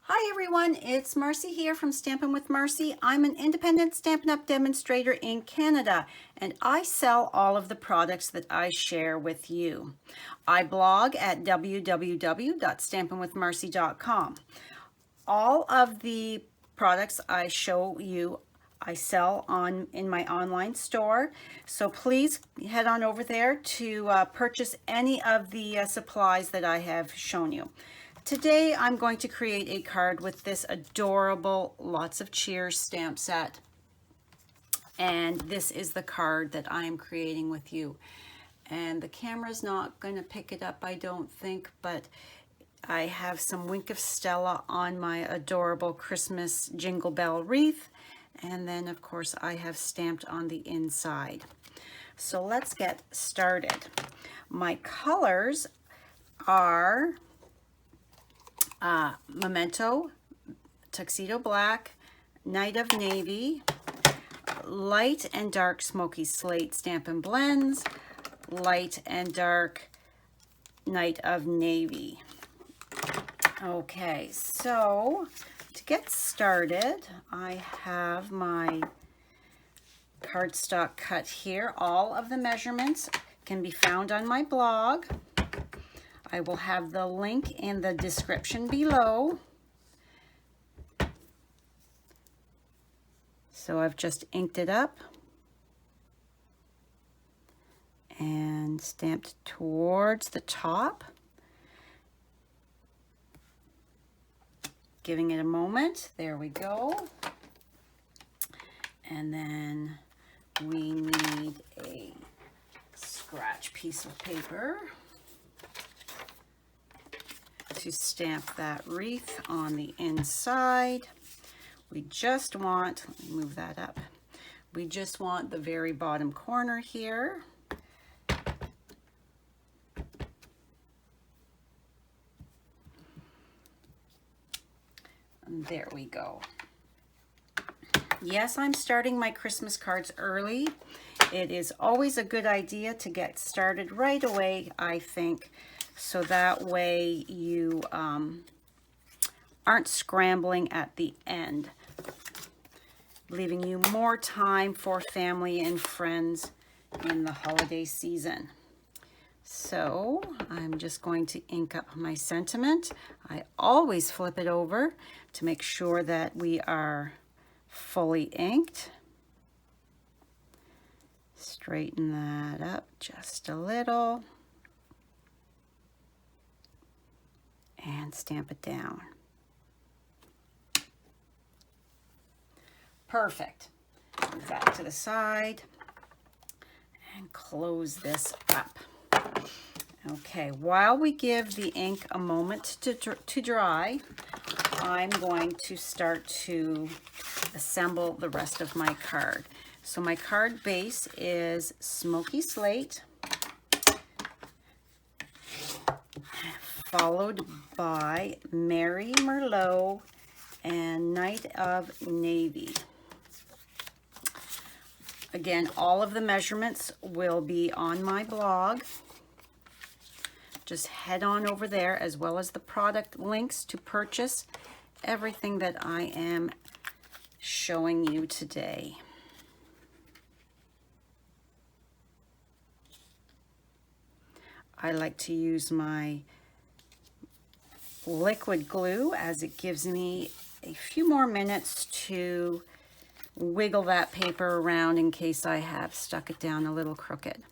Hi everyone, it's Marcy here from Stampin' with Marcy. I'm an independent Stampin' Up! Demonstrator in Canada, and I sell all of the products that I share with you. I blog at www.stampinwithmarcy.com. All of the products I show you I sell in my online store, so please head on over there to purchase any of the supplies that I have shown you. Today I'm going to create a card with this adorable Lots of Cheers stamp set, and this is the card that I am creating with you. And the camera's not going to pick it up, I don't think, but I have some Wink of Stella on my adorable Christmas Jingle Bell wreath, and then of course I have stamped on the inside. So let's get started. My colors are Memento, Tuxedo Black, Night of Navy, Light and Dark Smoky Slate Stampin' Blends, Light and Dark Night of Navy. Okay, so to get started, I have my cardstock cut here. All of the measurements can be found on my blog. I will have the link in the description below. So I've just inked it up and stamped towards the top. Giving it a moment. There we go. And then we need a scratch piece of paper to stamp that wreath on the inside. We just want, let me move that up. We just want the very bottom corner here. And there we go. Yes, I'm starting my Christmas cards early. It is always a good idea to get started right away, I think, so that way you aren't scrambling at the end, leaving you more time for family and friends in the holiday season. So I'm just going to ink up my sentiment. I always flip it over to make sure that we are fully inked. Straighten that up just a little and stamp it down. Perfect. Move that to the side and close this up. Okay, while we give the ink a moment to dry, I'm going to start to assemble the rest of my card. So my card base is Smoky Slate, followed by Merry Merlot and Night of Navy. Again, all of the measurements will be on my blog. Just head on over there, as well as the product links to purchase everything that I am showing you today. I like to use my liquid glue as it gives me a few more minutes to wiggle that paper around in case I have stuck it down a little crooked.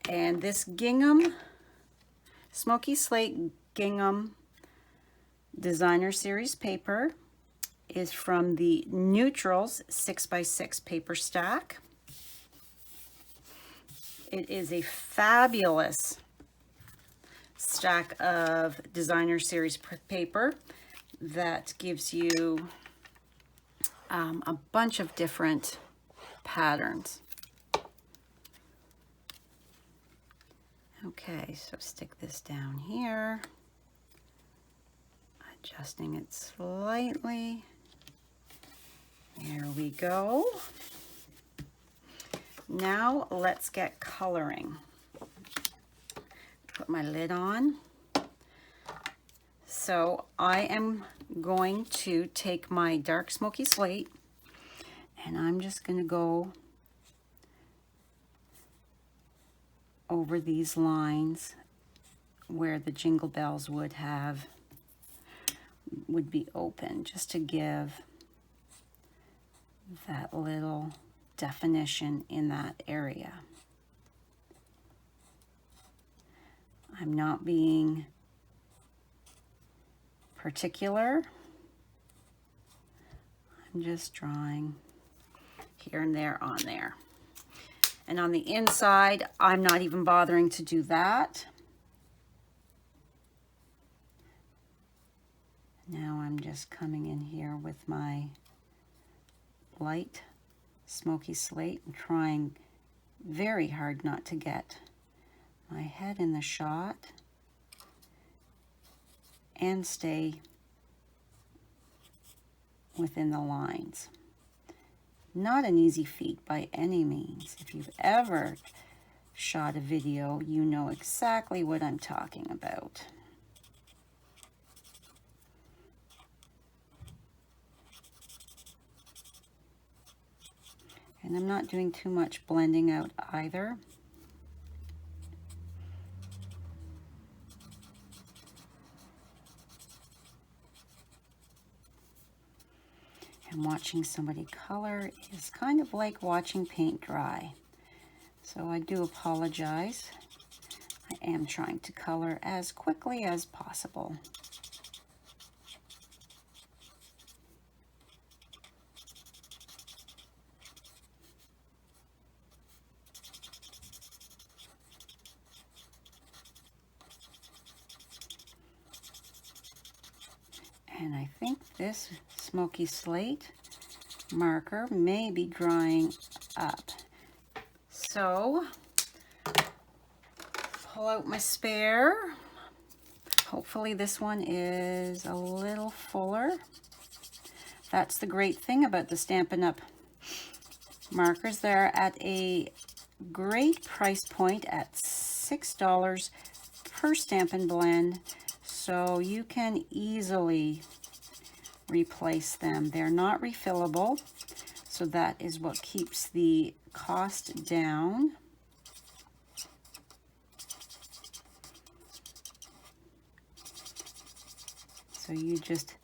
And this gingham, Smoky Slate Gingham Designer Series paper is from the Neutrals 6x6 paper stack. It is a fabulous stack of Designer Series paper that gives you a bunch of different patterns. Okay, so stick this down here, adjusting it slightly. There we go. Now let's get coloring. Put my lid on. So I am going to take my dark smoky slate and I'm just going to go over these lines where the jingle bells would be open, just to give that little definition in that area. I'm not being particular. I'm just drawing here and there on there. And on the inside, I'm not even bothering to do that. Now I'm just coming in here with my light smoky slate and trying very hard not to get my head in the shot and stay within the lines. Not an easy feat by any means. If you've ever shot a video, you know exactly what I'm talking about. And I'm not doing too much blending out either. And watching somebody color is kind of like watching paint dry. So I do apologize. I am trying to color as quickly as possible. And I think this smoky slate marker may be drying up. So, pull out my spare. Hopefully this one is a little fuller. That's the great thing about the Stampin' Up! Markers. They're at a great price point at $6 per Stampin' Blend. So you can easily replace them. They're not refillable, so that is what keeps the cost down. So you just,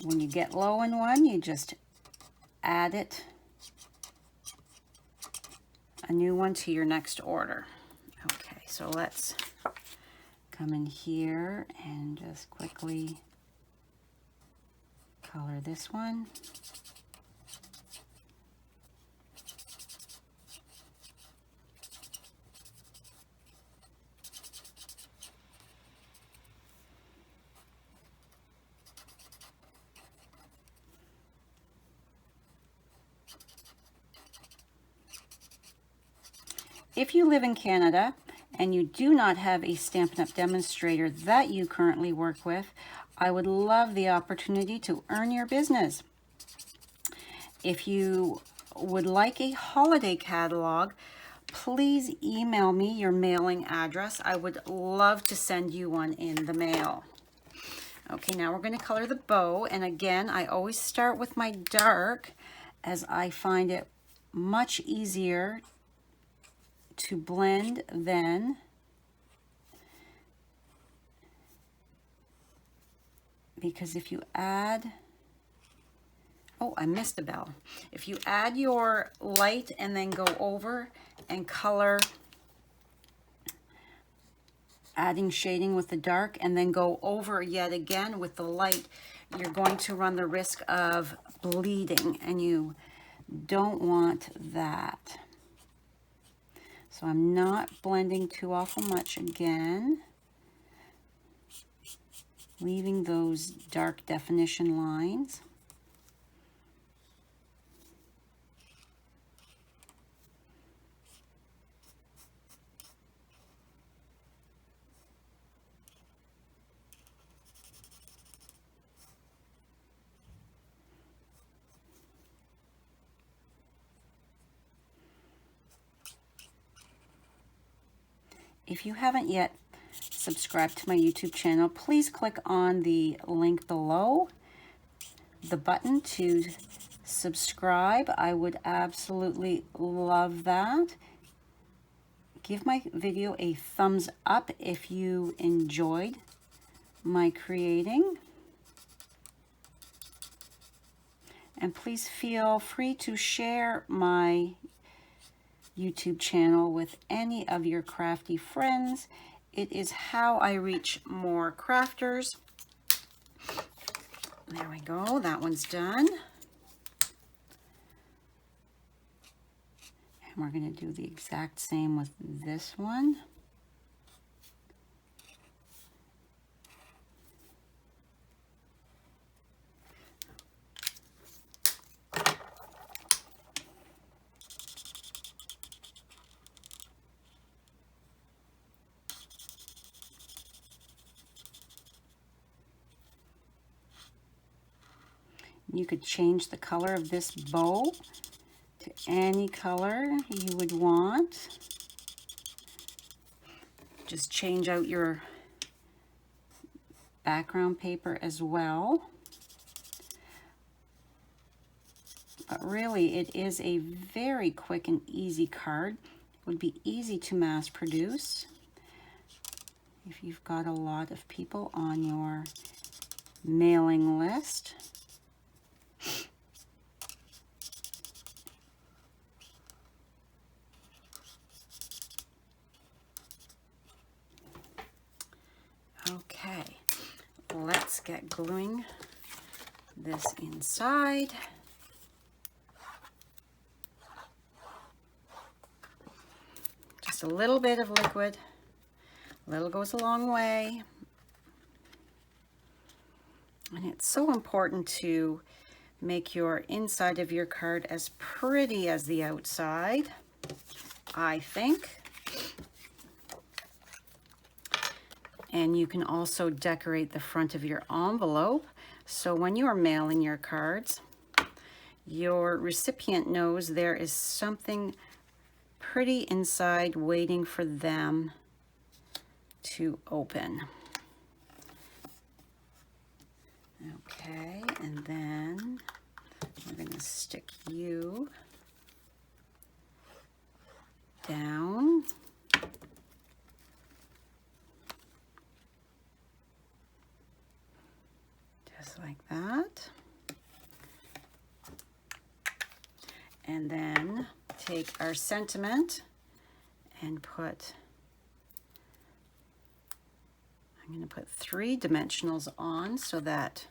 when you get low in one, you just add it, a new one to your next order. Okay, so let's come in here and just quickly color this one. If you live in Canada and you do not have a Stampin' Up! Demonstrator that you currently work with, I would love the opportunity to earn your business. If you would like a holiday catalog, please email me your mailing address. I would love to send you one in the mail. Okay, now we're going to color the bow. And again, I always start with my dark, as I find it much easier to blend then. Because if you add, oh, I missed a bell. If you add your light and then go over and color, adding shading with the dark and then go over yet again with the light, you're going to run the risk of bleeding, and you don't want that. So I'm not blending too awful much again, leaving those dark definition lines. If you haven't yet subscribe to my YouTube channel, please click on the link below, the button to subscribe. I would absolutely love that. Give my video a thumbs up if you enjoyed my creating. And please feel free to share my YouTube channel with any of your crafty friends. It is how I reach more crafters. There we go, that one's done. And we're going to do the exact same with this one. You could change the color of this bow to any color you would want. Just change out your background paper as well. But really, it is a very quick and easy card. It would be easy to mass produce if you've got a lot of people on your mailing list. Okay, let's get gluing this inside. Just a little bit of liquid. A little goes a long way. And it's so important to make your inside of your card as pretty as the outside, I think. And you can also decorate the front of your envelope. So when you are mailing your cards, your recipient knows there is something pretty inside waiting for them to open. Okay, and then we're going to stick you down. Just like that. And then take our sentiment and put, I'm going to put 3 dimensionals on so that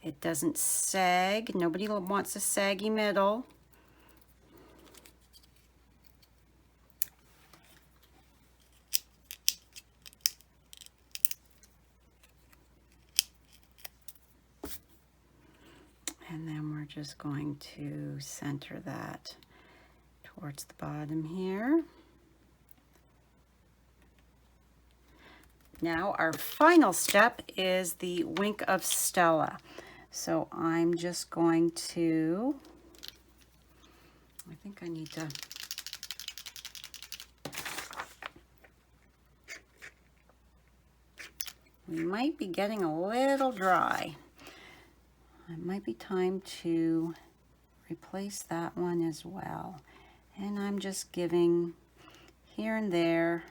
it doesn't sag. Nobody wants a saggy middle. And then we're just going to center that towards the bottom here. Now our final step is the Wink of Stella. So I'm just going to, I think I need to, we might be getting a little dry. It might be time to replace that one as well. And I'm just giving here and there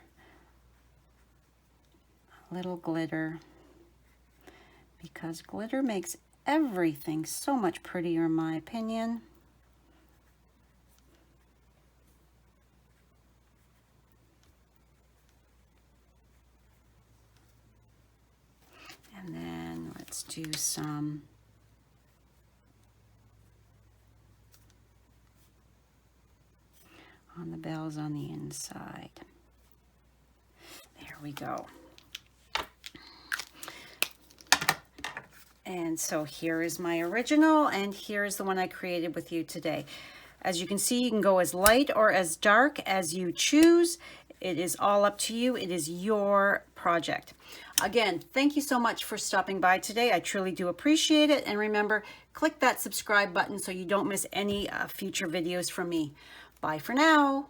a little glitter, because glitter makes everything so much prettier in my opinion. And then let's do some on the bells on the inside. There we go. And so here is my original, and here is the one I created with you today. As you can see, you can go as light or as dark as you choose. It is all up to you. It is your project. Again, thank you so much for stopping by today. I truly do appreciate it. And remember, click that subscribe button so you don't miss any future videos from me. Bye for now.